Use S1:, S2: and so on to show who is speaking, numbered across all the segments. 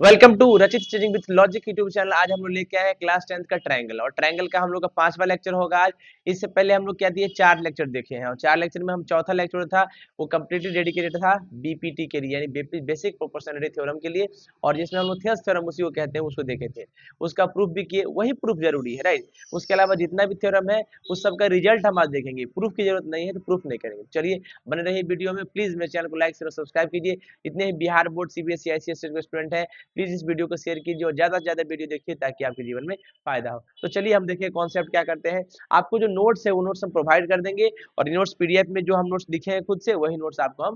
S1: Welcome to रचित studying with logic YouTube channel. आज हम लोग लेके आए हैं क्लास 10th का ट्रायंगल और ट्रायंगल का हम लोग का 5वां लेक्चर होगा आज। इससे पहले हम लोग क्या दिए 4 लेक्चर देखे हैं और 4 लेक्चर में हम चौथा लेक्चर था वो कम्प्लीटली डेडिकेटेड था बीपीटी के लिए यानी बेसिक प्रोपोर्शनलिटी थ्योरम के लिए, और जिसमें हम लोग थेल्स थ्योरम उसी को कहते हैं उसको देखे थे, उसका प्रूफ भी किए। वही प्रूफ जरूरी है, राइट। उसके अलावा जितना भी थ्योरम है उस सब का रिजल्ट हम आज देखेंगे। प्रूफ की जरूरत नहीं है तो प्रूफ नहीं करेंगे। चलिए बने रहिए वीडियो में। प्लीज मेरे चैनल को लाइक शेयर और सब्सक्राइब कीजिए। जितने भी बिहार बोर्ड सीबीएसई आईसीएसई के स्टूडेंट हैं प्लीज इस वीडियो को शेयर कीजिए और ज्यादा से ज्यादा वीडियो देखिए ताकि आपके जीवन में फायदा हो। तो चलिए हम देखिए कॉन्सेप्ट क्या करते हैं। आपको जो नोट्स है वो नोट्स हम प्रोवाइड कर देंगे और नोट्स पीडीएफ में जो हम नोट्स लिखे हैं खुद से वही नोट्स आपको हम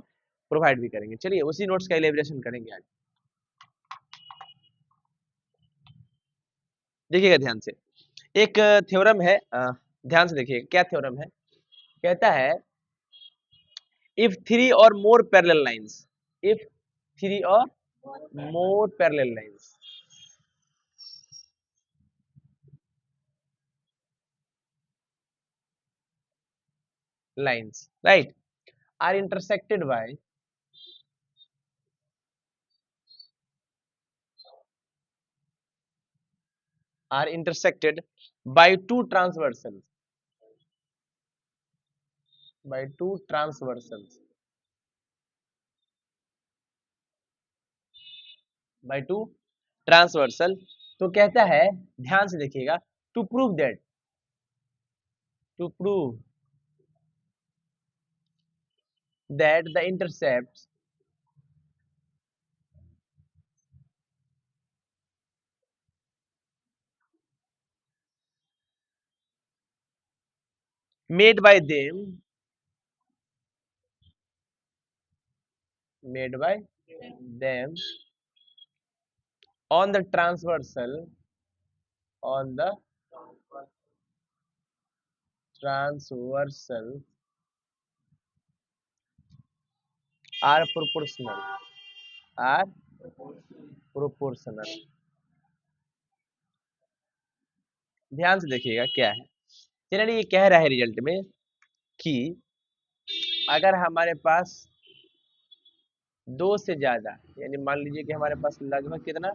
S1: प्रोवाइड भी करेंगे। चलिए उसी नोट्स का इलेबरेशन करेंगे आज। देखिएगा ध्यान से, एक थ्योरम है, ध्यान से देखिए क्या थ्योरम है। कहता है if three or more parallel lines, if three or more parallel lines lines right are intersected by two transversals, by two transversals, by two transversal। तो कहता है ध्यान से देखिएगा, to prove that, to prove that the intercepts made by them, made by them on the transversal, on the transversal are proportional, are proportional। ध्यान से देखिएगा क्या है। चलिए ये कह रहा है रिजल्ट में कि अगर हमारे पास दो से ज्यादा, यानी मान लीजिए कि हमारे पास लगभग कितना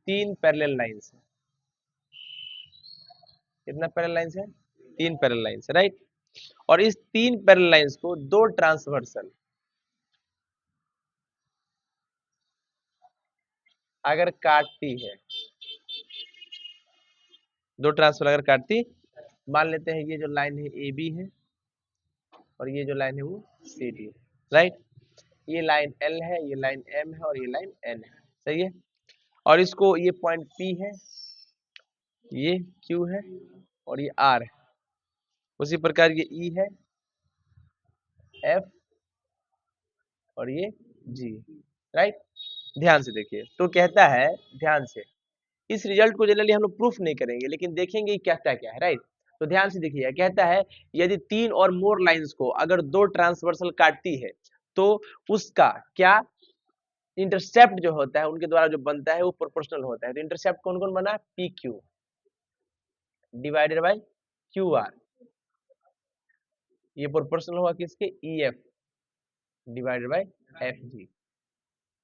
S1: 3 पैरेलल लाइंस है। कितना पैरेलल लाइंस है? 3 पैरेलल लाइंस है, राइट। और इस 3 पैरेलल लाइंस को दो ट्रांसवर्सल अगर काटती है, दो ट्रांसवर्सल अगर काटती, मान लेते हैं ये जो लाइन है ए बी है और ये जो लाइन है वो सी डी है, राइट। ये लाइन एल है, ये लाइन एम है और ये लाइन एन है, सही है। और इसको ये पॉइंट पी है, ये क्यू है और ये आर है। उसी प्रकार ये ई है, एफ और ये जी, राइट। ध्यान से देखिए तो कहता है, ध्यान से, इस रिजल्ट को जनरली हम लोग प्रूफ नहीं करेंगे लेकिन देखेंगे कहता क्या है, राइट। तो ध्यान से देखिए कहता है यदि 3 और मोर लाइंस को अगर दो ट्रांसवर्सल काटती है तो उसका क्या इंटरसेप्ट जो होता है उनके द्वारा जो बनता है वो प्रोपोर्शनल होता है। तो इंटरसेप्ट कौन कौन बना? P Q divided by Q R, ये प्रोपोर्शनल हुआ किसके? E F divided by F G,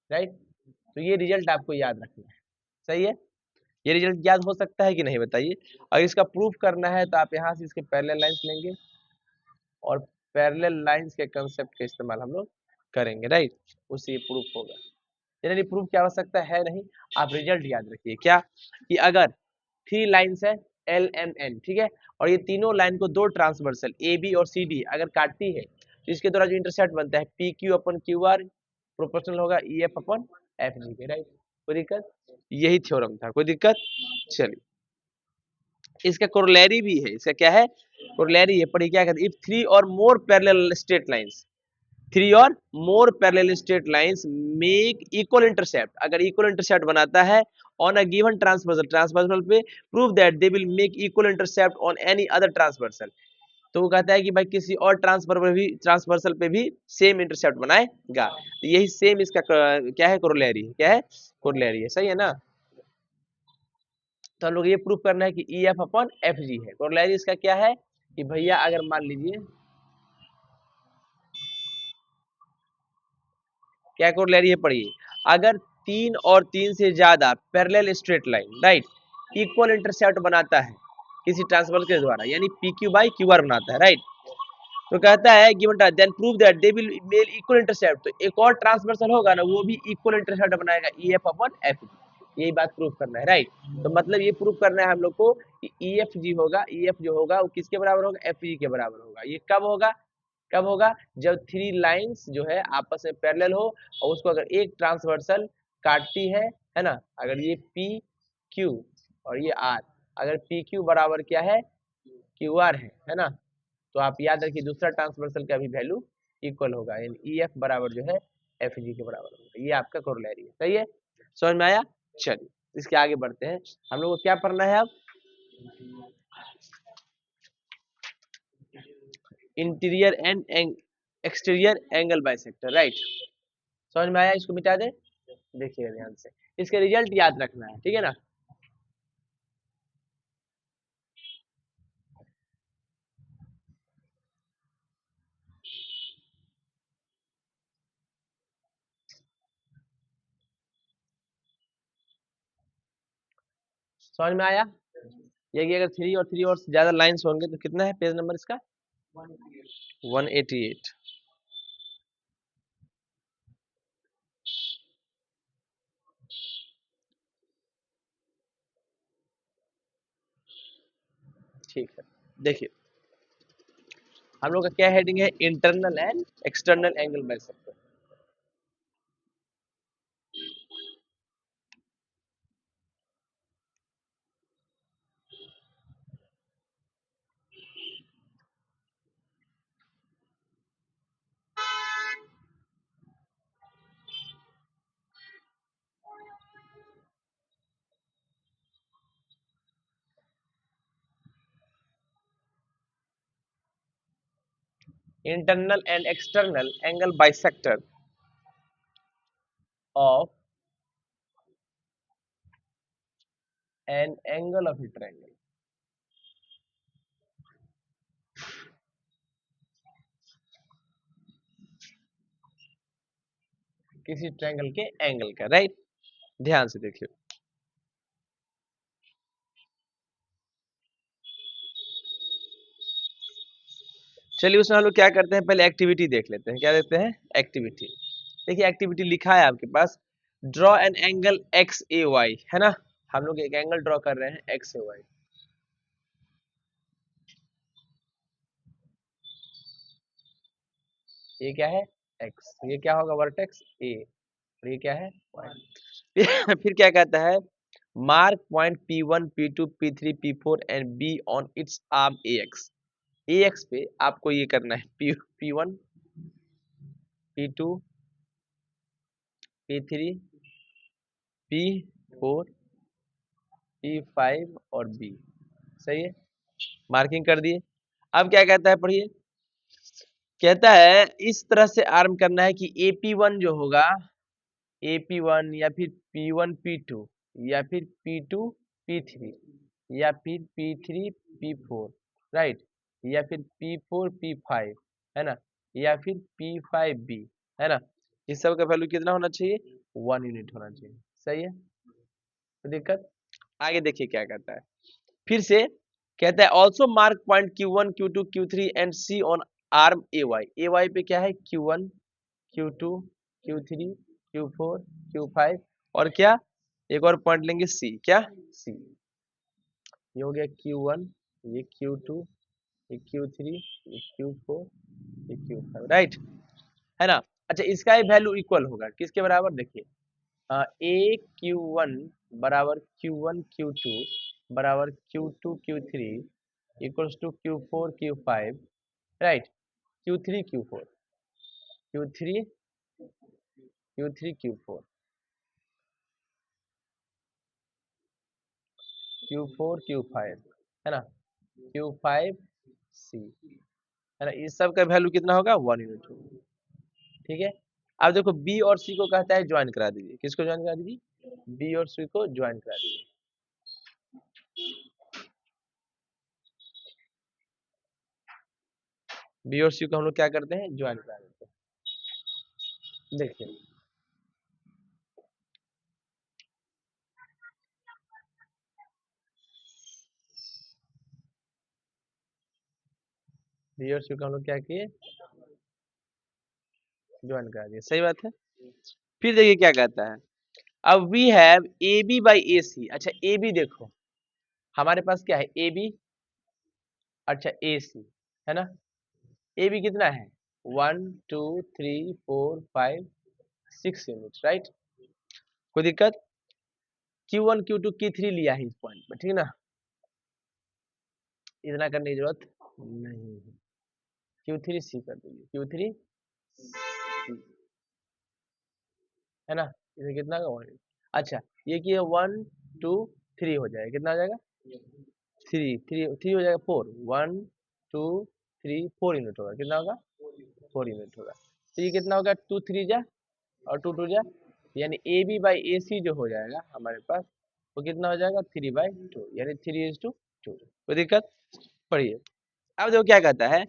S1: right. तो ये रिजल्ट आपको याद रखना है, सही है। ये रिजल्ट याद हो सकता है कि नहीं बताइए। और इसका प्रूफ करना है तो आप यहाँ से इसके पैरेलल लाइंस लेंगे और पैरेलल लाइंस के कंसेप्ट का इस्तेमाल हम लोग करेंगे, राइट। उससे ये प्रूफ होगा। जनरली प्रूफ की आवश्यकता है नहीं, आप रिजल्ट याद रखिए क्या कि अगर 3 लाइंस है एल एम एन, ठीक है, और ये तीनों लाइन को दो ट्रांसवर्सल ए बी और सी डी अगर काटती है तो इसके द्वारा जो इंटरसेप्ट बनता है P Q upon Q R proportional होगा ई एफ अपन एफ जी के, राइट। कोई दिक्कत? यही थ्योरम था, कोई दिक्कत? चलिए इसका कोरोलरी भी है। इसका क्या है? कोरोलरी है। पढ़िए क्या कहते हैं, if three or more parallel straight lines, three or more parallel straight lines make equal intercept, अगर इक्वल इंटरसेप्ट बनाता है on a given transversal, transversal पे prove that they will make equal intercept on any other transversal. तो वो कहता है कि भाई किसी और ट्रांसवर्सल पे भी सेम इंटरसेप्ट बनाएगा। तो यही सेम इसका क्या है? कोरोलरी। क्या है? कोरोलरी है, सही है ना। तो हम लोग ये प्रूव करना है कि E F upon F G है। कोरोलरी इसका क्या है कि भैया अगर मान लीजिए क्या कोरोलरी है, पढ़िए, अगर तीन और तीन से ज्यादा parallel straight line, right, equal intercept बनाता है किसी ट्रांसवर्स के द्वारा, यानी P Q by Q R बनाता है, राइट। तो कहता है given task then prove that they will make equal intercept, तो एक और ट्रांसवर्सल होगा ना, वो भी इक्वल इंटरसेप्ट बनाएगा E F upon F G, यही बात प्रूव करना है, राइट। तो मतलब ये प्रूव करना है हम लोग को कि ई एफ जी होगा, ई एफ जो होगा वो किसके बराबर होगा, एफ जी के बराबर होगा। ये कब होगा, कब होगा, जब थ्री लाइंस जो है आपस में पैरेलल हो और उसको अगर एक ट्रांसवर्सल काटती है ना, अगर ये पी क्यू और ये आर, अगर पी क्यू बराबर क्या है, क्यू आर है ना, तो आप याद रखिए दूसरा ट्रांसवर्सल का भी वैल्यू इक्वल होगा, यानी ई एफ बराबर जो है एफ जी के बराबर होगा। ये आपका कोरोलरी है, सही है, समझ में आया। चलिए इसके आगे बढ़ते हैं, हम लोग को क्या पढ़ना है अब, interior and exterior angle bisector, right. समझ में आया, इसको मिटा दे, देखिए ध्यान से, इसके रिजल्ट याद रखना है, ठीक है ना। समझ में आया, ये कि अगर थ्री और थ्री और ज्यादा लाइंस होंगे तो कितना है पेज नंबर इसका, 188। ठीक है, देखिए हम लोग का क्या हेडिंग है, internal and external angle bisector. Internal and external angle bisector of an angle of A triangle, किसी ट्रायंगल के एंगल का, राइट। ध्यान से देखिए, चलिए उसमें हम लोग क्या करते हैं, पहले एक्टिविटी देख लेते हैं, क्या देखते हैं, एक्टिविटी। देखिए एक्टिविटी लिखा है आपके पास, draw an angle X A Y, है ना, हम लोग एक एंगल ड्रॉ कर रहे हैं एक्स ए वाई। ये क्या है, एक्स, ये क्या होगा वर्टेक्स ए, और ये क्या है वाई। फिर क्या कहता है, mark point P1, P2, P3, P4 and B on it's arm AX। AX पे आपको ये करना है, P1, P2, P3, P4, P5 और B, सही है, मार्किंग कर दिए। अब क्या कहता है पढ़िए, कहता है इस तरह से आर्म करना है कि AP1 जो होगा, AP1 या फिर P1 P2 या फिर P2 P3 या फिर P3 P4, राइट, या फिर P4 P5, है ना, या फिर P5B, है ना, इस सब का वैल्यू कितना होना चाहिए, 1 यूनिट होना चाहिए, सही है, कोई दिक्कत। आगे देखिए क्या कहता है, फिर से कहता है also mark point Q1, Q2, Q3 and C on arm AY। AY पे क्या है, Q1, Q2, Q3, Q4, Q5 और क्या, एक और पॉइंट लेंगे C, क्या C, ये हो गया Q1, ये Q2, ये Q3, ये Q4, ये Q5, राइट, है ना। अच्छा इसका ही वैल्यू इक्वल होगा किसके बराबर, देखिए ए Q1 बराबर Q1 Q2 बराबर Q2 Q3 equals to Q4 Q5, right, Q3 Q4, Q3 Q3 Q4, Q4 Q5, है ना, Q5 C, है ना, इस सब का वैल्यू कितना होगा, 1 यूनिट होगा, ठीक है। अब देखो बी और सी को कहता है ज्वाइन करा दीजिए, किसको ज्वाइन करा दीजिए, बी और सी को ज्वाइन करा दीजिए। बी और सी को हम लोग क्या करते हैं, ज्वाइन करा देते हैं। देखिए बी और सी को हम लोग क्या किए, ज्वाइन करा दिए, सही बात है। फिर देखिए क्या कहता है, अब we have A B by A C. अच्छा ए बी देखो हमारे पास क्या है, ए बी, अच्छा ए सी है ना। ए बी कितना है, 1 2 3 4 5 6 यूनिट, राइट। कोई दिक्कत, Q1 Q2 Q3 लिया है इस पॉइंट पे, ठीक है ना, इतना करने की जरूरत नहीं है। Q3 C कर दीजिए, Q3 C है ना, इसे कितना का 1। अच्छा ये की 1 2 3 हो जाएगा, कितना हो जाएगा, थ्री थ्री थ्री हो जाएगा 4, 1 2 3 4 यूनिट होगा, कितना होगा, 4 यूनिट होगा। तो ये कितना होगा, 2 3 जा और 2 2 जा, यानी ए बी बाई ए सी जो हो जाएगा हमारे पास, वो कितना हो जाएगा, 3/2, यानी 3:2। कोई दिक्कत, पढ़िए। अब देखो क्या कहता है,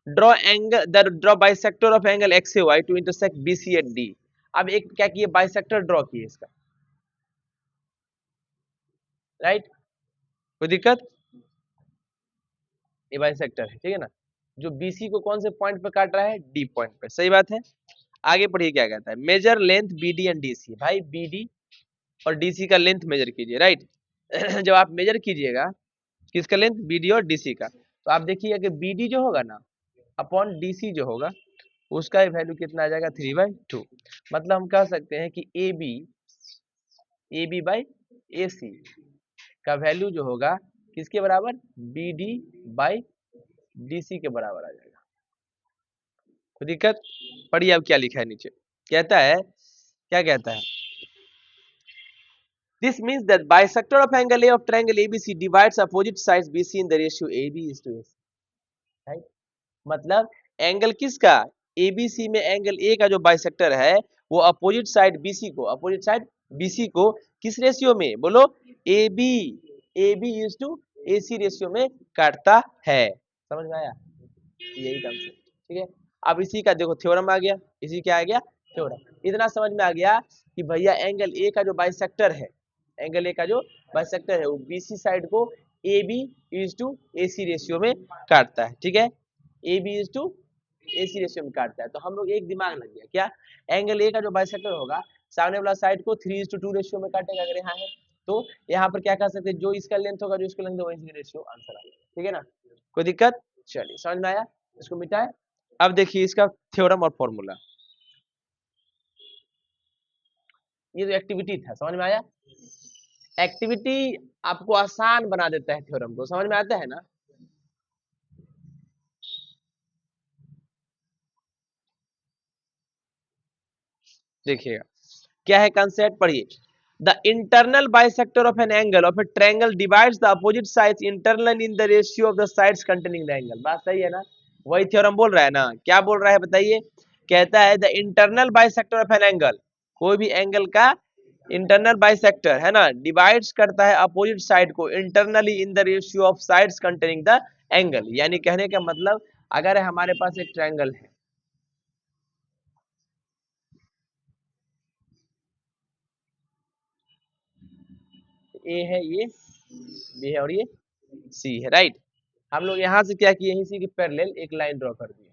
S1: draw angle the draw bisector of angle X A Y to intersect B C at D. अब एक क्या किए, बाइसेक्टर ड्रॉ किए इसका, राइट। कोई दिक्कत, ये बाइसेक्टर है, ठीक है ना, जो बीसी को कौन से पॉइंट पे काट रहा है, डी पॉइंट पे, सही बात है। आगे पढ़िए क्या कहता है, measure length BD and DC. भाई बीडी और डीसी का लेंथ मेजर कीजिए, राइट। जब आप मेजर कीजिएगा किसका लेंथ, बीडी और डीसी का, तो आप देखिएगा कि बीडी जो होगा ना अपॉन डीसी जो होगा उसका वैल्यू कितना आ जाएगा, 3/2। मतलब हम कह सकते हैं कि ए बी बाई ए सी का वैल्यू जो होगा किसके बराबर, B D by D C के बराबर आ जाएगा। कोई दिक्कत, पढ़िए अब क्या लिखा है नीचे, कहता है, क्या कहता है, this means that bisector of angle A of triangle ABC divides opposite sides BC in the ratio AB is to AC, right. मतलब एंगल किसका, एबीसी में एंगल ए का जो बाइसेक्टर है वो अपोजिट साइड बीसी को, अपोजिट साइड बीसी को किस रेशियो में, बोलो, AB, AB is to AC ratio में काटता है। समझ में आया, यही कंसेप्ट, ठीक है। अब इसी का देखो थ्योरम आ गया, इसी क्या आ गया, थ्योरम। इतना समझ में आ गया कि भैया एंगल ए का जो बाइसेक्टर है, एंगल ए का जो बाइसेक्टर है वो बीसी साइड को A B is to A C ratio में काटता है, ठीक है, A B is to A C ratio में काटता है। तो हम लोग एक दिमाग लग गया क्या, एंगल ए का जो बाइसेक्टर होगा सामने वाला साइड को 3:2 रेशियो में काटेगा, अगर यहाँ है तो यहाँ पर क्या कर सकते हैं, जो इसका लेंथ होगा जो इसका लेंथ होगा इसका रेशियो आंसर आ जाएगा, ठीक है ना। कोई दिक्कत, चलिए समझ में आया, इसको मिटाए। अब देखिए इसका थ्योरम और फॉर्मूला, ये जो एक्टिविटी था समझ में आया, एक्टिविटी आपको आसान बना देता है थ्योरम को, समझ में आता है ना। देखिएगा क्या है कंसेप्ट, पढ़िए। The internal bisector of an angle of A triangle divides the opposite sides internally in the ratio of the sides containing the angle. बात सही है ना, वही थ्योरम बोल रहा है ना, क्या बोल रहा है बताइए, कहता है the internal bisector of an angle, कोई भी एंगल का इंटरनल बाइसेक्टर है ना, डिवाइड्स करता है अपोजिट साइड को internally in the ratio of sides containing the angle. यानी कहने का मतलब, अगर हमारे पास एक ट्रायंगल है, ए है, ये बी है और ये सी है, राइट। हम लोग यहाँ से क्या किए, इसी के पैरेलल एक लाइन ड्रॉ कर दिए,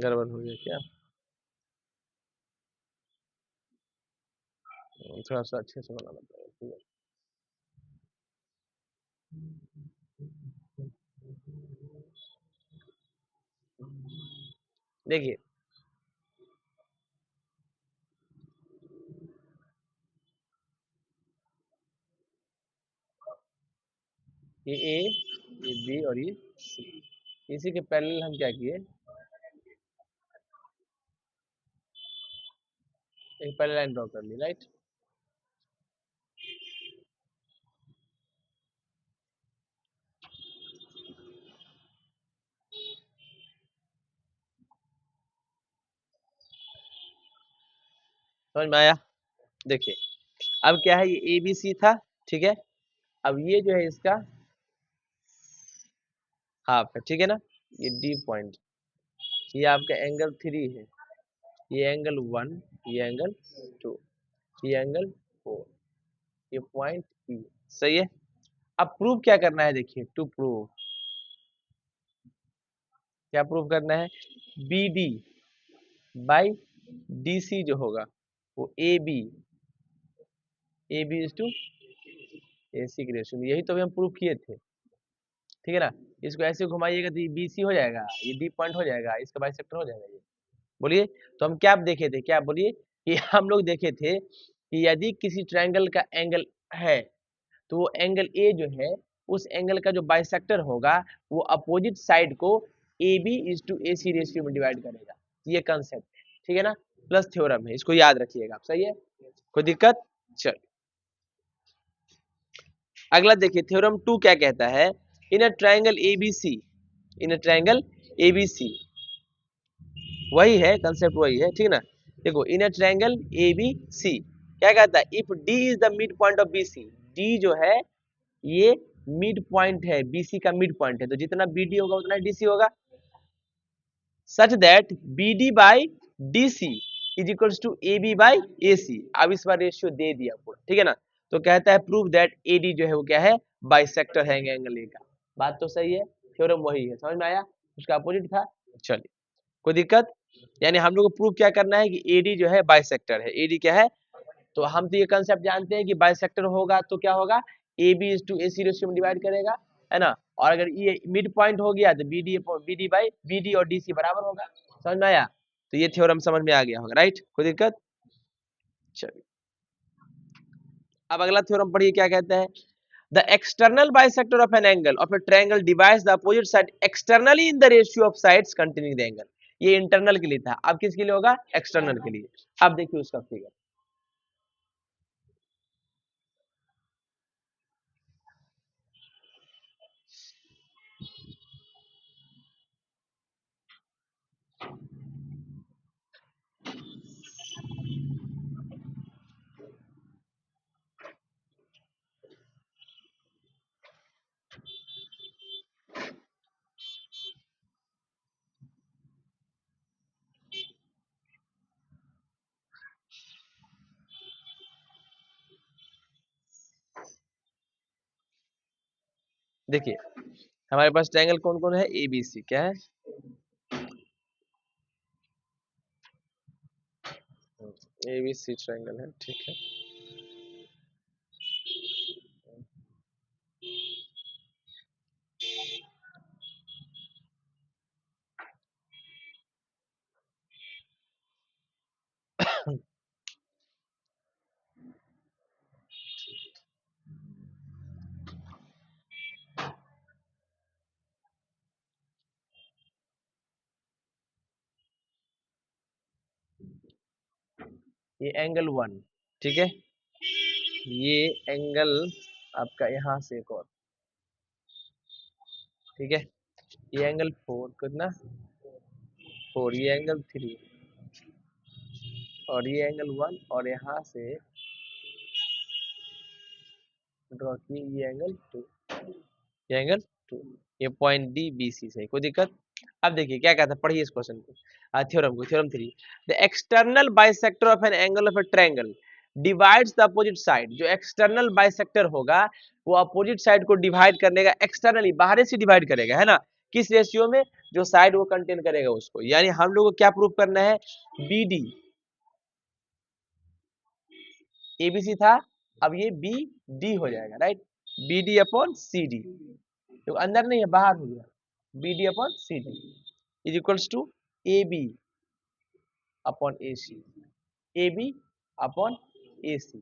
S1: गड़बड़ हो गया क्या, थोड़ा सा अच्छे से बनाना पड़ेगा, ठीक है। देखिए ये ए, ये बी और ये सी, इसी के पैरेलल हम क्या किए, एक पैरेलल लाइन ड्रॉ कर ली, राइट। समझ में आया, देखिए अब क्या है, ये ए बी सी था, ठीक है। अब ये जो है इसका हाफ है, ठीक है ना, ये डी पॉइंट, ये आपका एंगल 3 है, ये एंगल 1, ये एंगल 2, ये एंगल ओ, ये पॉइंट ई, सही है। अब प्रूव क्या करना है, देखिए टू प्रूव, क्या प्रूव करना है, B D by D C जो होगा वो A B is to A C के रेशियो में, यही तो अभी हम प्रूव किए थे, ठीक है ना। इसको ऐसे घुमाइएगा तो ये बी सी हो जाएगा, ये डी पॉइंट हो जाएगा, इसका बाइसेक्टर हो जाएगा ये। बोलिए, तो हम क्या देखे थे, क्या बोलिए, कि हम लोग देखे थे कि यदि किसी ट्रायंगल का एंगल है तो वो एंगल ए जो है उस एंगल का जो बाइसेक्टर होगा वो अपोजिट साइड को A B is to A C ratio में डिवाइड करेगा, ये कंसेप्ट, ठीक है ना, प्लस थ्योरम है, इसको याद रखिएगा आप, सही है, कोई दिक्कत। चल अगला देखिए, थ्योरम 2 क्या कहता है, in a triangle ABC, in a triangle ABC, वही है कंसेप्ट, वही है, ठीक है ना। देखो इन अ ट्रायंगल एबीसी क्या कहता है, if D is the mid point of BC, D जो है ये मिड पॉइंट है, बीसी का मिड पॉइंट है, तो जितना बीडी होगा उतना डीसी होगा, such that BD by DC is equals to AB by AC. अब इस बार रेशियो दे दिया पूरा, ठीक है ना, तो कहता है प्रूव दैट एडी जो है वो क्या है, बाइसेक्टर है एंगल ए का। बात तो सही है, थ्योरम वही है, समझ में आया, उसका अपोजिट था। चलिए कोई दिक्कत, यानी हम लोग को प्रूव क्या करना है कि एडी जो है बाइसेक्टर है, एडी क्या है, तो हम तो ये कंसेप्ट जानते हैं कि बाइसेक्टर होगा तो क्या होगा, A B is to A C ratio में डिवाइड करेगा, है ना, और अगर ये मिड पॉइंट हो गया तो B D by B D और डी सी बराबर होगा, समझ में आया, तो ये थ्योरम समझ में आ गया होगा, राइट, कोई दिक्कत। चलिए अब अगला थ्योरम पढ़िए क्या कहता है, the external bisector of an angle of A triangle divides the opposite side externally in the ratio of sides continuing the angle, ये इंटरनल के लिए था, अब किसके लिए होगा, एक्सटर्नल के लिए। अब देखिए उसका फिगर, देखिए हमारे पास ट्रायंगल कौन कौन है, ए बी सी, क्या है, ए बी सी ट्रायंगल है, ठीक है। ये एंगल 1, ठीक है, ये एंगल आपका यहाँ से एक और, ठीक है, ये एंगल 4 कितना 4, ये एंगल 3 और ये एंगल 1 और यहाँ से ड्रॉ किए ये एंगल 2, ये एंगल 2, ये पॉइंट डी बी सी से, कोई दिक्कत। अब देखिए क्या कहता है, पढ़िए इस क्वेश्चन को, थ्योरम को, theorem 3, the external bisector of an angle of A triangle divides the opposite side, जो एक्सटर्नल बाइसेक्टर होगा वो अपोजिट साइड को डिवाइड करने का, एक्सटर्नली बाहर से डिवाइड करेगा, है ना, किस रेशियो में, जो साइड वो कंटेन करेगा उसको, यानी हम लोग को क्या प्रूव करना है, बी डी, एबीसी था, अब ये बी डी हो जाएगा, right, B D upon C D, तो अंदर नहीं है बाहर हो गया, B D upon C D is equals to A B upon A C, A B upon A C,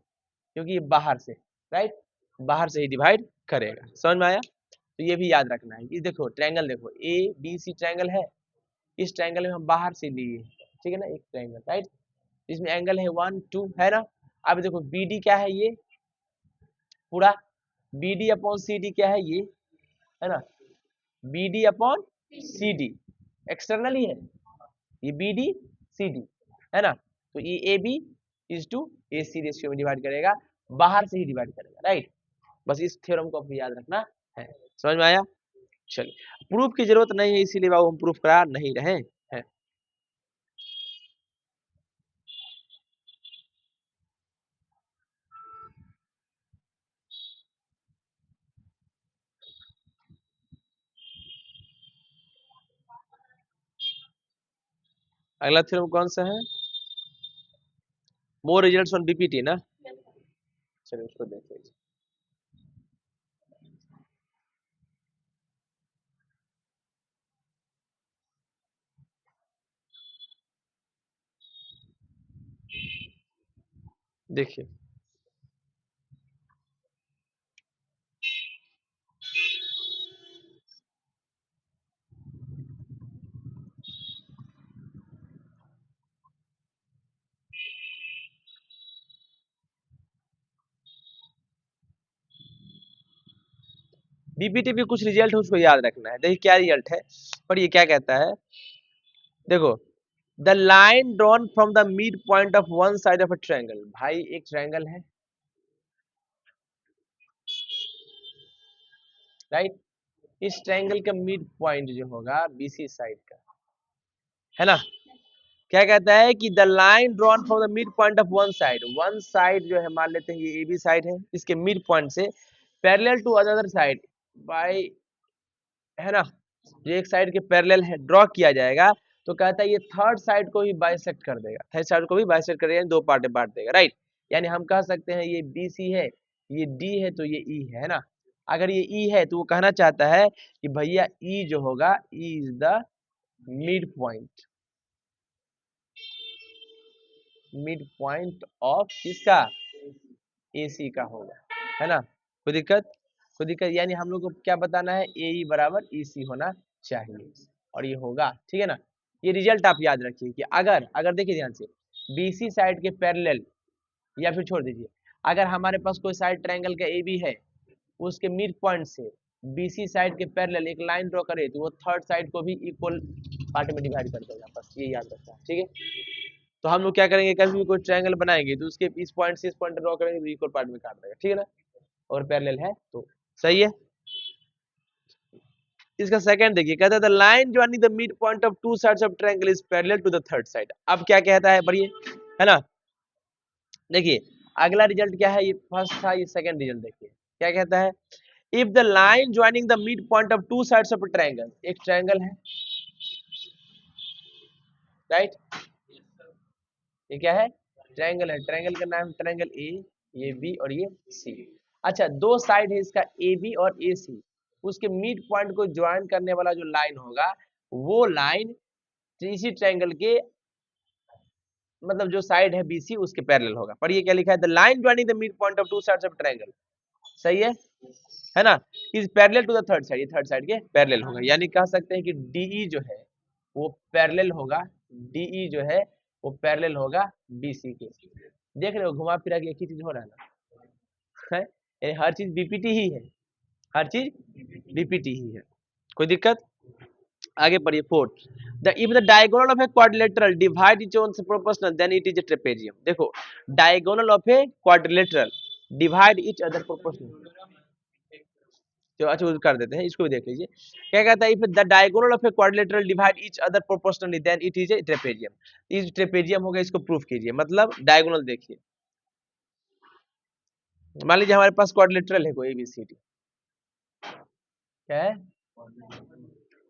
S1: क्योंकि ये बाहर से, राइट, बाहर से ही डिवाइड करेगा, समझ में आया, तो ये भी याद रखना है कि देखो ट्रायंगल, देखो ए बी सी ट्रायंगल है, इस ट्रायंगल में हम बाहर से लिए, ठीक है ना, एक ट्रायंगल, राइट, इसमें एंगल है 1 2, है ना। अब देखो बी डी क्या है, ये पूरा B D upon C D क्या है, ये है ना, B D upon C D externally है, ये बी डी सी डी, है ना, तो ये A B is to A C ratio में डिवाइड करेगा, बाहर से ही डिवाइड करेगा, राइट, बस इस थ्योरम को आपको याद रखना है, समझ में आया। चलिए प्रूफ की जरूरत नहीं है, इसीलिए बाबू हम प्रूफ करा नहीं रहे हैं। अगला थ्योरम कौन सा है? मोर रिजल्ट्स ऑन बीपीटी ना। चलिए उसको देख लीजिए। देखिए बीपीटी पे कुछ रिजल्ट है, उसको याद रखना है। देखिए क्या रिजल्ट है, पर ये क्या कहता है, देखो, the line drawn from the mid point of one side of a triangle. भाई एक ट्रायंगल है, राइट, इस ट्रायंगल का मिड पॉइंट जो होगा बीसी साइड का, है ना, क्या कहता है कि the line drawn from the mid point of one side जो है, मान लेते हैं ये ए बी साइड है, इसके मिड पॉइंट से parallel to other side by, है ना, जो एक साइड के पैरेलल है ड्रॉ किया जाएगा, तो कहता है ये थर्ड साइड को भी बाइसेक्ट कर देगा, थर्ड साइड को भी बाइसेक्ट कर देगा, दो पार्ट में बांट देगा, राइट। यानी हम कह सकते हैं ये बी सी है, ये डी है, तो ये ई है ना। अगर ये ई है तो वो कहना चाहता है कि भैया ई जो होगा, E is the mid point, mid point of किसका, एसी का होगा, है ना। कोई दिक्कत, कोई दिक्कत, यानी हम लोग को क्या बताना है, ए ई बराबर ई सी होना चाहिए, और ये होगा, ठीक है ना। ये रिजल्ट आप याद रखिए कि अगर अगर देखिए ध्यान से, बीसी साइड के पैरेलल, या फिर छोड़ दीजिए, अगर हमारे पास कोई साइड ट्रायंगल का ए बी है, उसके मिड पॉइंट से बीसी साइड के पैरेलल एक लाइन ड्रॉ करे, तो वो थर्ड साइड को भी इक्वल पार्ट में डिवाइड कर देगा, बस ये याद रखना है, ठीक है। तो हम लोग क्या करेंगे, कभी भी कोई ट्रायंगल बनाएंगे तो उसके इस पॉइंट से इस पॉइंट ड्रॉ करेंगे तो इक्वल पार्ट में काट देगा, ठीक है ना, और पैरेलल है तो सही है। इसका सेकंड देखिए, कहता है the line joining the mid point of two sides of triangle is parallel to the third side. अब क्या कहता है, पढ़िए, है ना। देखिए अगला रिजल्ट क्या है, ये फर्स्ट था, ये सेकंड रिजल्ट देखिए क्या कहता है, if the line joining the mid point of two sides of a triangle, एक ट्रायंगल है, राइट, ये क्या है, ट्रायंगल है, ट्रायंगल का नाम ट्रायंगल ए, ये बी और ये सी। अच्छा, दो साइड है इसका ए बी और ए सी, उसके मिड पॉइंट को ज्वाइन करने वाला जो लाइन होगा, वो लाइन इसी ट्रायंगल के, मतलब जो साइड है बीसी उसके पैरेलल होगा। पर ये क्या लिखा है, the line joining the mid point of two sides of triangle, सही है ना, is parallel to the third side, ये थर्ड साइड के पैरेलल होगा। यानी कह सकते हैं कि डीई जो है वो पैरेलल होगा, डीई जो है वो पैरेलल होगा बीसी के। देख रहे हो घुमा फिरा के एक ही चीज हो रहा है ना, है, यानी हर चीज बीपीटी ही है, हर चीज बीपीटी ही है, कोई दिक्कत। आगे पढ़िए fourth, the if the diagonal of a quadrilateral divide each on proportional then it is a trapezium. देखो diagonal of a quadrilateral divide each other proportional, तो अच्छा वो कर देते हैं, इसको भी देख लीजिए क्या कहता है, if the diagonal of a quadrilateral divide each other proportionally then it is a trapezium. इस ट्रेपेजियम होगा, इसको प्रूफ कीजिए, मतलब डायगोनल देखिए, मान लीजिए हमारे पास क्वाड्रिलेटरल है कोई एबीसीडी, क्या है,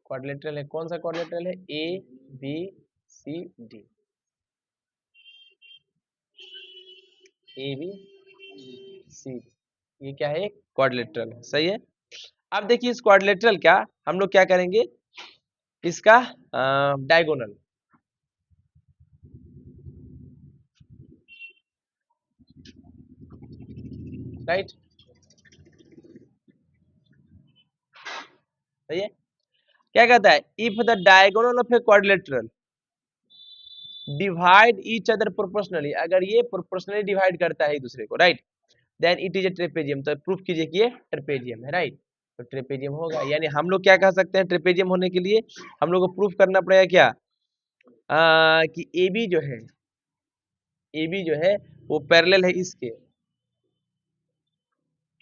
S1: क्वाड्रिलेटरल है, कौन सा क्वाड्रिलेटरल है, A B C D, A B C, ये क्या है, एक क्वाड्रिलेटरल है, सही है। अब देखिए इस क्वाड्रिलेटरल का हम लोग क्या करेंगे, इसका डायगोनल, राइट, सही है। क्या कहता है, if the diagonal of a quadrilateral divide each other proportionally, अगर ये प्रोपोर्शनली डिवाइड करता है एक दूसरे को, right, then it is a trapezium, तो प्रूफ कीजिए कि ये ट्रेपेजियम है, राइट, तो ट्रेपेजियम होगा। यानी हम लोग क्या कह सकते हैं, ट्रेपेजियम होने के लिए हम लोग को प्रूफ करना पड़ेगा क्या, कि ए बी जो है, ए बी जो है वो पैरेलल है इसके,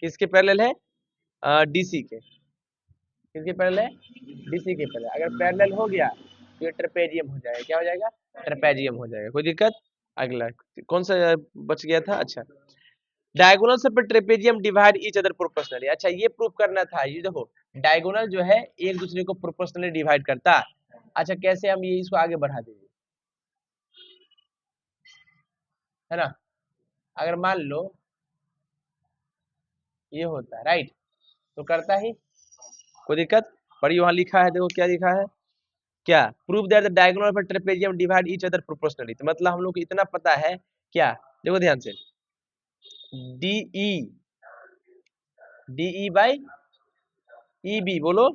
S1: किसके पैरेलल है, डीसी के, किसके पैरेलल है, डीसी के पैरेलल। अगर पैरेलल हो गया तो ये ट्रेपेजियम हो जाएगा, क्या हो जाएगा, ट्रेपेजियम हो जाएगा, कोई दिक्कत। अगला कौन सा बच गया था, अच्छा, डायगोनल से पर trapezium divide each other proportionally. अच्छा ये प्रूफ करना था, ये देखो डायगोनल जो है एक दूसरे को प्रोपोर्शनली डिवाइड करता है। अच्छा कैसे, हम ये इसको आगे बढ़ा देंगे, है ना। अगर मान लो ये होता है, राइट, तो करता ही कोई दिक्कत। पढ़िए वहां लिखा है, देखो क्या लिखा है, क्या, prove that the diagonal of a trapezium divide each other proportionally. तो मतलब हम लोग को इतना पता है क्या, देखो ध्यान से, D E, D E by E B, बोलो,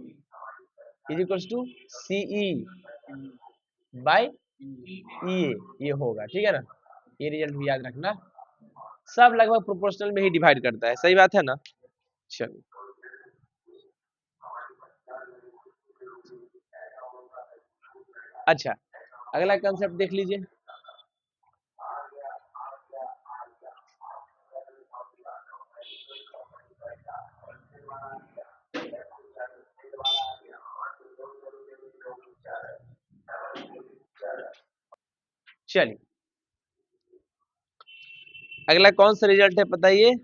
S1: is equals to C E by E A, ये होगा, ठीक है ना। ये रिजल्ट भी याद रखना, सब लगभग प्रोपोर्शनल में ही डिवाइड करता है, सही बात है ना। चलो अच्छा, अगला कंसेप्ट देख लीजिए। चलिए अगला कौन सा रिजल्ट है बताइए,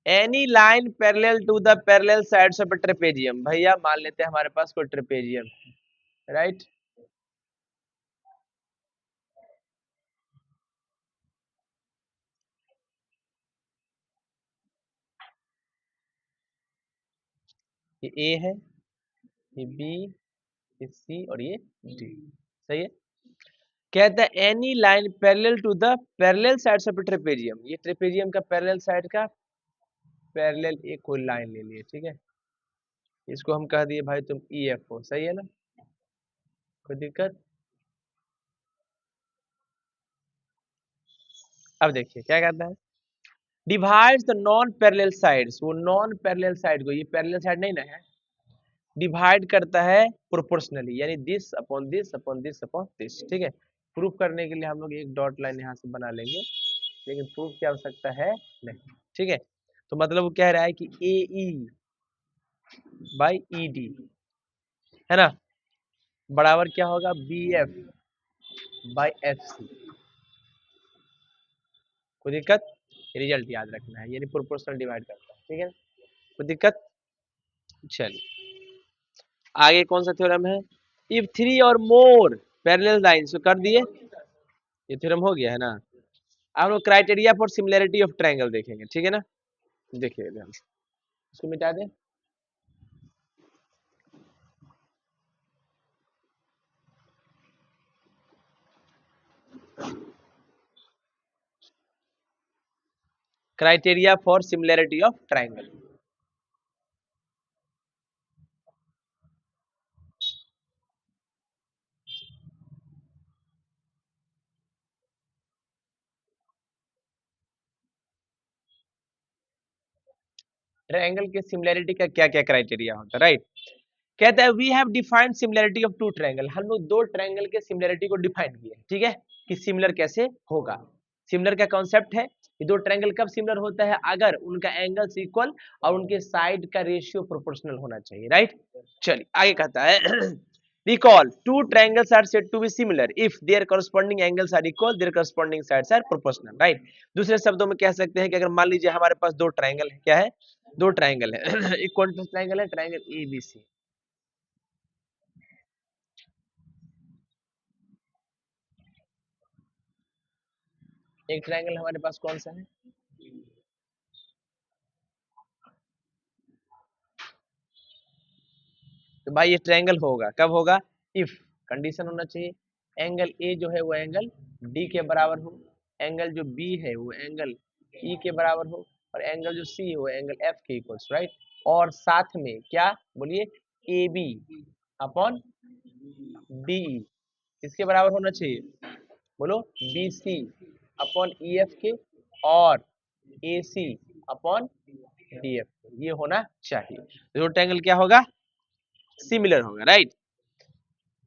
S1: any line parallel to the parallel sides of a trapezium. भैया मान लेते हैं हमारे पास कोई ट्रेपेजियम है, राइट, ये ए है, ये बी, ये सी और ये डी, सही है। कहता है any line parallel to the parallel sides of trapezium, ये ट्रेपेजियम का पैरेलल साइड का पैरेलल एक कोई लाइन ले लिए, ठीक है, इसको हम कह दिए भाई तुम ई एफ हो, सही है ना, कोई दिक्कत। अब देखिए क्या कहता है, divides the non parallel sides, वो नॉन पैरेलल साइड को, ये पैरेलल साइड नहीं ना है, डिवाइड करता है प्रोपोर्शनली, यानी this upon this upon this upon this, ठीक है। प्रूफ करने के लिए हम लोग एक डॉट लाइन यहाँ से बना लेंगे, लेकिन प्रूफ की आवश्यकता है नहीं, ठीक है। तो मतलब वो कह रहा है कि ए ई बाई ई डी, है ना, बराबर क्या होगा, B F by F C, कोई दिक्कत। रिजल्ट याद रखना है, यानी प्रोपोर्शनल डिवाइड करता है, ठीक है, कोई दिक्कत। चलिए आगे कौन सा थ्योरम है, if three or more parallel lines, तो कर दिए, ये थ्योरम हो गया है ना। आप लोग criteria for similarity of triangle देखेंगे, ठीक है ना, देखिए ध्यान से, इसको मिटा दें। Criteria for similarity of triangle, triangle के सिमिलैरिटी का क्या क्या क्राइटेरिया होता है, राइट। कहता है we have defined similarity of two triangle, हम लोग दो ट्रायंगल के सिमिलैरिटी को डिफाइन किए, ठीक है, कि सिमिलर कैसे होगा। सिमिलर का कॉन्सेप्ट है कि दो ट्रायंगल कब सिमिलर होता है, अगर उनका एंगल्स इक्वल और उनके साइड का रेशियो प्रोपोर्शनल होना चाहिए, राइट। चलिए आगे कहता है recall two triangles are said to be similar if their corresponding angles are equal, their corresponding sides are proportional, right। दूसरे शब्दों में कह सकते हैं कि अगर मान लीजिए हमारे पास दो ट्रायंगल है, क्या है, दो ट्रायंगल है एक कौन सा ट्रायंगल है, ट्रायंगल ए बी सी, एक ट्रायंगल हमारे पास कौन सा है, तो भाई ये ट्रायंगल होगा, कब होगा, इफ, कंडीशन होना चाहिए, एंगल ए जो है वो एंगल डी के बराबर हो, एंगल जो बी है वो एंगल ई के बराबर हो, और एंगल जो सी है वो एंगल एफ के इक्वल्स, राइट। और साथ में क्या, बोलिए, ए बी अपॉन डी किसके बराबर होना चाहिए, बोलो, B C upon E F के, और A C upon D F, ये होना चाहिए। तो ट्रायंगल क्या होगा, सिमिलर होगा, राइट।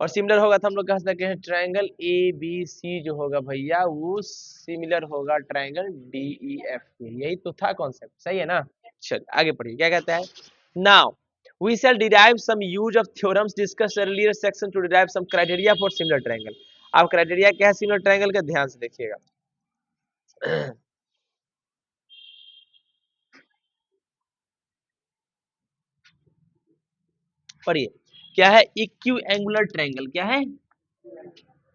S1: और सिमिलर होगा तो हम लोग कह सकते हैं ट्रायंगल ए बी सी जो होगा भैया वो सिमिलर होगा ट्रायंगल डी ई एफ के, यही तो था कॉन्सेप्ट, सही है ना। चल आगे पढ़िए क्या कहता है, now we shall derive some use of theorems discussed earlier section to derive some criteria for similar triangle। अब क्राइटेरिया क्या है सिमिलर ट्रायंगल का, ध्यान से देखिएगा पढ़िए, क्या है, इक्यू एंगुलर ट्रायंगल, क्या है,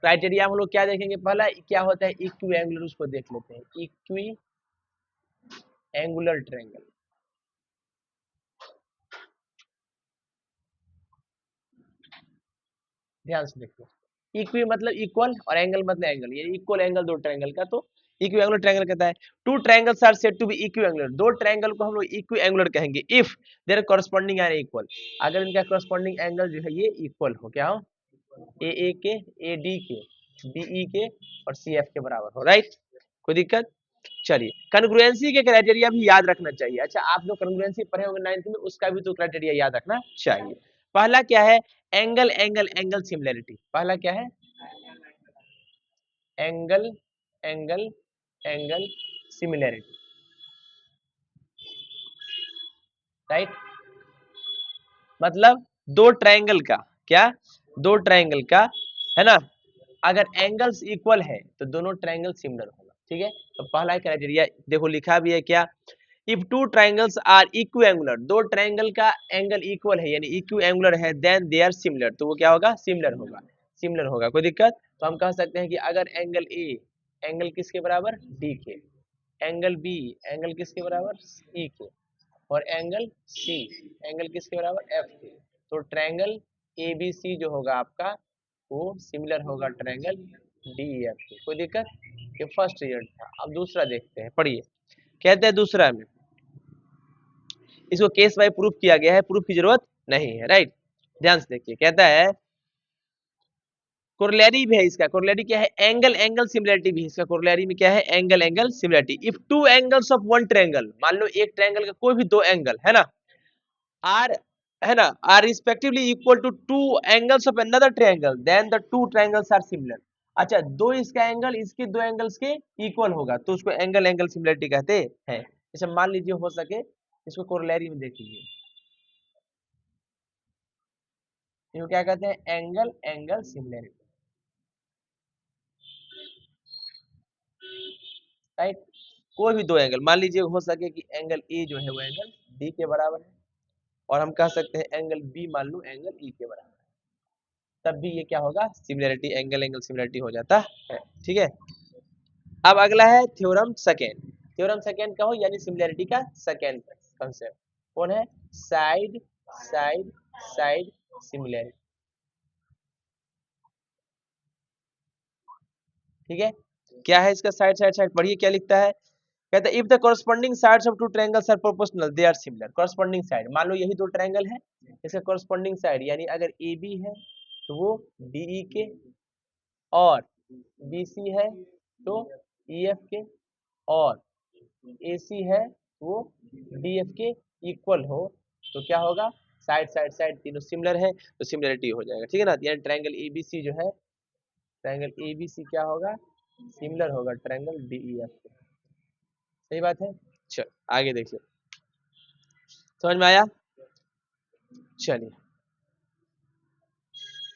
S1: क्राइटेरिया हम लोग क्या देखेंगे, पहला क्या होता है इक्वी एंगुलर, उसको देख लेते हैं। इक्वी एंगुलर ट्रायंगल, ध्यान से देखो। इक्वी मतलब इक्वल और एंगल मतलब एंगल, ये इक्वल एंगल दो ट्रायंगल का, तो इक्वी एंगुलर ट्रायंगल कहता है। Two triangles are said to be equiangular, दो ट्रायंगल को हम लोग इक्वी एंगुलर कहेंगे if their corresponding and equal, अगर इनका कॉरस्पॉन्डिंग एंगल जो है ये इक्वल हो, क्या हो, ए के, ए डी के, बी ई के और सी एफ के बराबर हो, राइट। कोई दिक्कत? चलिए, कन्ग्रुएंसी के क्राइटेरिया भी याद रखना चाहिए। अच्छा, आप जो कन्ग्रुएंसी पढ़े होंगे 9th में, उसका भी तो क्राइटेरिया याद रखना चाहिए। पहला क्या है, एंगल एंगल एंगल सिमिलैरिटी। पहला क्या है, angle angle angle similarity, right. मतलब दो ट्रायंगल का, क्या, दो ट्रायंगल का, है ना, अगर एंगल्स इक्वल है तो दोनों ट्रायंगल सिमिलर होगा, ठीक है। तो पहला क्राइटेरिया देखो लिखा भी है क्या, if two triangles are equiangular, दो ट्रायंगल का एंगल इक्वल है यानी इक्वी एंगुलर है, देन दे आर सिमिलर, तो वो क्या होगा, सिमिलर होगा, सिमिलर होगा। कोई दिक्कत? तो हम कह सकते हैं कि अगर एंगल ए एंगल किसके बराबर, डी के, एंगल बी एंगल किसके बराबर, ई के, और एंगल सी एंगल किसके बराबर, एफ के, तो ट्रायंगल ए बी सी जो होगा आपका वो सिमिलर होगा ट्रायंगल डी एफ के। कोई दिक्कत? ये फर्स्ट रिजल्ट था। अब दूसरा देखते हैं, पढ़िए। कहते हैं दूसरा में, इसको केस बाय प्रूफ किया गया है, प्रूफ की जरूरत नहीं है, राइट। ध्यान से देखिए, कहता है कोरोलरी भी है इसका, कोरोलरी क्या है, एंगल एंगल सिमिलरिटी भी है इसका, कोरोलरी में क्या है, angle angle similarity. If two angles of one triangle, मान लो एक ट्रायंगल का कोई भी दो एंगल है ना, आर, है ना, are respectively equal to two angles of another triangle, then the two triangles are similar. अच्छा, दो इसका एंगल इसके दो एंगल्स के इक्वल होगा तो उसको एंगल एंगल सिमिलरिटी कहते हैं। जैसे मान लीजिए हो सके, इसको कोरोलरी में देखेंगे, इसको क्या कहते हैं, एंगल एंगल सिमिलरिटी, राइट। कोई भी दो एंगल मान लीजिए हो सके कि एंगल ए जो है वो एंगल डी के बराबर है, और हम कह सकते हैं एंगल बी मान लो एंगल ई के बराबर है, तब भी ये क्या होगा, सिमिलरिटी, एंगल एंगल सिमिलरिटी हो जाता है, ठीक है। अब अगला है थ्योरम सेकेंड। थ्योरम सेकेंड का हो यानी सिमिलरिटी का सेकेंड कंसेप्ट कौन है, साइड साइड साइड सिमिलरिटी, ठीक है। क्या है इसका साइड साइड साइड, पढ़िए क्या लिखता है। कहता है if the corresponding sides of two triangles are proportional they are similar. Corresponding side, मान लो यही दो ट्रायंगल है, इसका कॉरस्पॉन्डिंग साइड यानी अगर ए बी है तो वो डी ई के, और बी सी है तो ई एफ के, और ए सी है वो डी एफ के इक्वल हो, तो क्या होगा, साइड साइड साइड तीनों सिमिलर है तो सिमिलरिटी हो जाएगा, ठीक है ना। यानी ट्रायंगल ए बी सी जो है, ट्रायंगल ए बी सी क्या होगा, सिमिलर होगा ट्रायंगल डी ई एफ के। सही बात है। चल आगे देखिए, समझ में आया। चलिए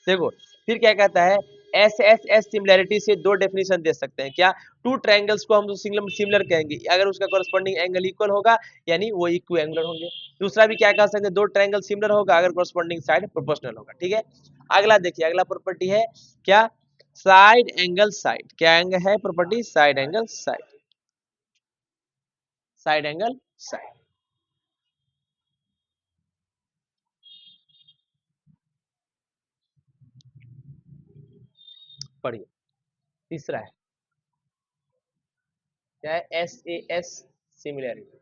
S1: देखो, फिर क्या कहता है, एस एस एस सिमिलरिटी से दो डेफिनेशन दे सकते हैं, क्या, टू ट्रायंगल्स को हम सिमिलर सिमिलर कहेंगे अगर उसका कॉरस्पॉन्डिंग एंगल इक्वल होगा यानी वो इक्वी एंगुलर होंगे। दूसरा भी क्या कह सकते हैं, दो ट्रायंगल सिमिलर होगा अगर कॉरस्पॉन्डिंग साइड प्रोपोर्शनल होगा, ठीक है। अगला देखिए, अगला प्रॉपर्टी है क्या, साइड एंगल साइड, क्या एंगल है property, side angle side, side angle side. पढ़िए, तीसरा है क्या है, एस ए एस सिमिलरिटी,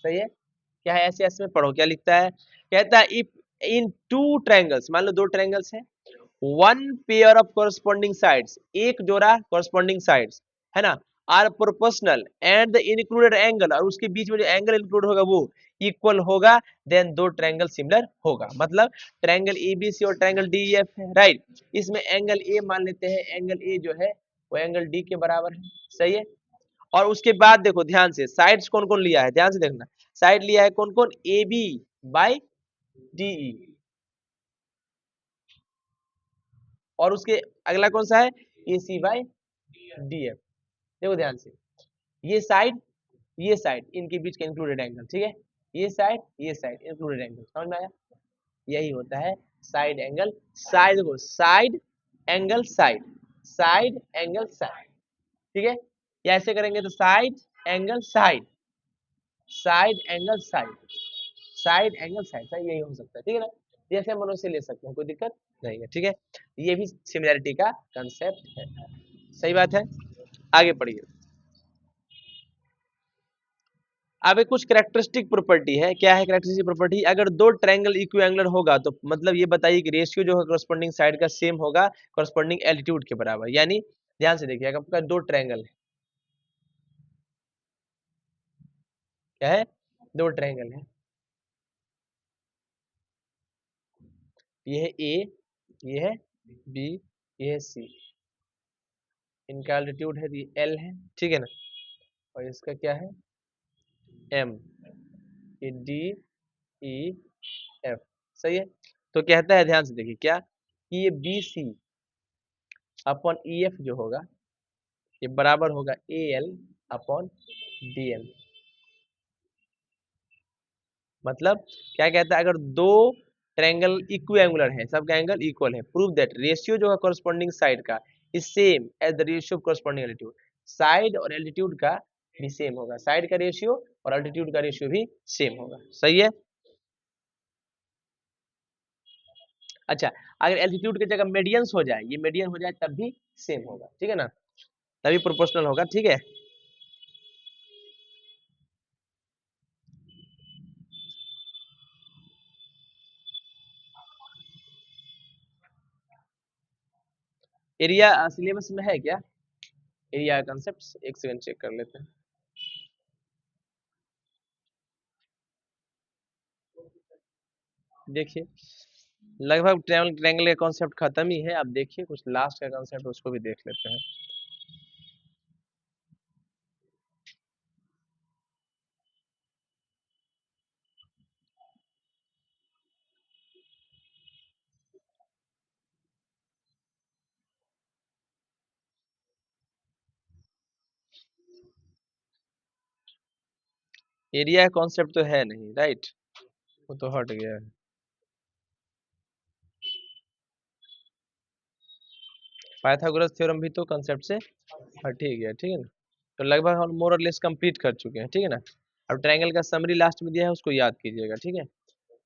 S1: सही है। क्या है ऐसे ऐसे में, पढ़ो क्या लिखता है। कहता है इफ इन टू ट्रायंगल्स, मान लो दो ट्रायंगल्स हैं, one pair of corresponding sides, एक जोड़ा कॉरस्पॉन्डिंग साइड्स, है ना, are proportional and the included angle, और उसके बीच में जो एंगल इंक्लूड होगा वो इक्वल होगा, देन दो ट्रायंगल सिमिलर होगा। मतलब ट्रायंगल एबीसी और ट्रायंगल डीईएफ है, राइट। इसमें एंगल ए मान लेते हैं, एंगल ए जो है वो एंगल डी के बराबर है, सही है। और उसके बाद देखो ध्यान से, साइड्स कौन कौन लिया है, ध्यान से देखना, साइड लिया है कौन कौन, A B by D E, और उसके अगला कौन सा है, A C by D F. देखो ध्यान से, ये साइड, ये साइड, इनके बीच का इंक्लूडेड एंगल, ठीक है, ये साइड इंक्लूडेड एंगल, समझ में आया। यही होता है साइड एंगल साइड को side angle side side angle side. ठीक है, या ऐसे करेंगे तो side angle side side angle side side angle side side, यही हो सकता है। ठीक है ना, जैसे हम मनुष्य ले सकते हैं, कोई दिक्कत नहीं है। ठीक है, ये भी सिमिलैरिटी का कंसेप्ट है। सही बात है, आगे पढ़िए। अब एक कुछ कैरेक्टरिस्टिक प्रॉपर्टी है। क्या है कैरेक्टरिस्टिक प्रॉपर्टी? अगर दो ट्रायंगल इक्विएंगुलर होगा तो मतलब ये बताइए कि रेशियो जो है कॉरस्पॉन्डिंग साइड का सेम होगा कॉरस्पॉन्डिंग एल्टीट्यूड के बराबर। यानी ध्यान से देखिए, अगर आपका दो ट्रायंगल है, क्या है, दो ट्रायंगल है, ये है ए, ये है बी, ये है सी, इनका एल्टीट्यूड है एल है। ठीक है ना, और इसका क्या है एम, ये डी ई एफ। सही है, तो कहता है ध्यान से देखिए क्या कि ये B C upon E F जो होगा ये बराबर होगा A L upon D M. मतलब क्या कहता है, अगर दो ट्रायंगल इक्विएंगुलर है, सबका एंगल इक्वल है, प्रूव दैट रेशियो जो है कॉरस्पॉन्डिंग साइड का is same as the ratio of corresponding altitude. Side और एल्टीट्यूड का भी सेम होगा, साइड का रेशियो और एल्टीट्यूड का रेशियो भी सेम होगा। सही है। अच्छा, अगर एल्टीट्यूड की जगह मेडियंस हो जाए, ये मेडियन हो जाए तब भी सेम होगा। ठीक है ना, तभी प्रोपोर्शनल होगा। ठीक है, एरिया सिलेबस में है क्या? एरिया कॉन्सेप्ट एक सेकंड चेक कर लेते हैं। देखिए लगभग ट्रायंगल का कॉन्सेप्ट खत्म ही है। अब देखिए कुछ लास्ट का कॉन्सेप्ट, उसको भी देख लेते हैं। एरिया कॉन्सेप्ट तो है नहीं, राइट, वो तो हट गया है। पाइथागोरस थ्योरम भी तो कॉन्सेप्ट से हट ही गया। ठीक है ना, तो लगभग हम मोर और लेस कंप्लीट कर चुके हैं। ठीक है ना, अब ट्रायंगल का समरी लास्ट में दिया है, उसको याद कीजिएगा। ठीक है,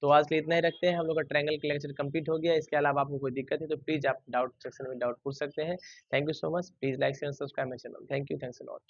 S1: तो आज के लिए इतना ही रखते हैं। हम लोग का ट्रायंगल का लेक्चर कंप्लीट हो गया। इसके अलावा आपको कोई दिक्कत है तो प्लीज आप डाउट सेक्शन में डाउट पूछ सकते हैं। Thank you so much, please like share subscribe my channel. Thank you, thanks a lot.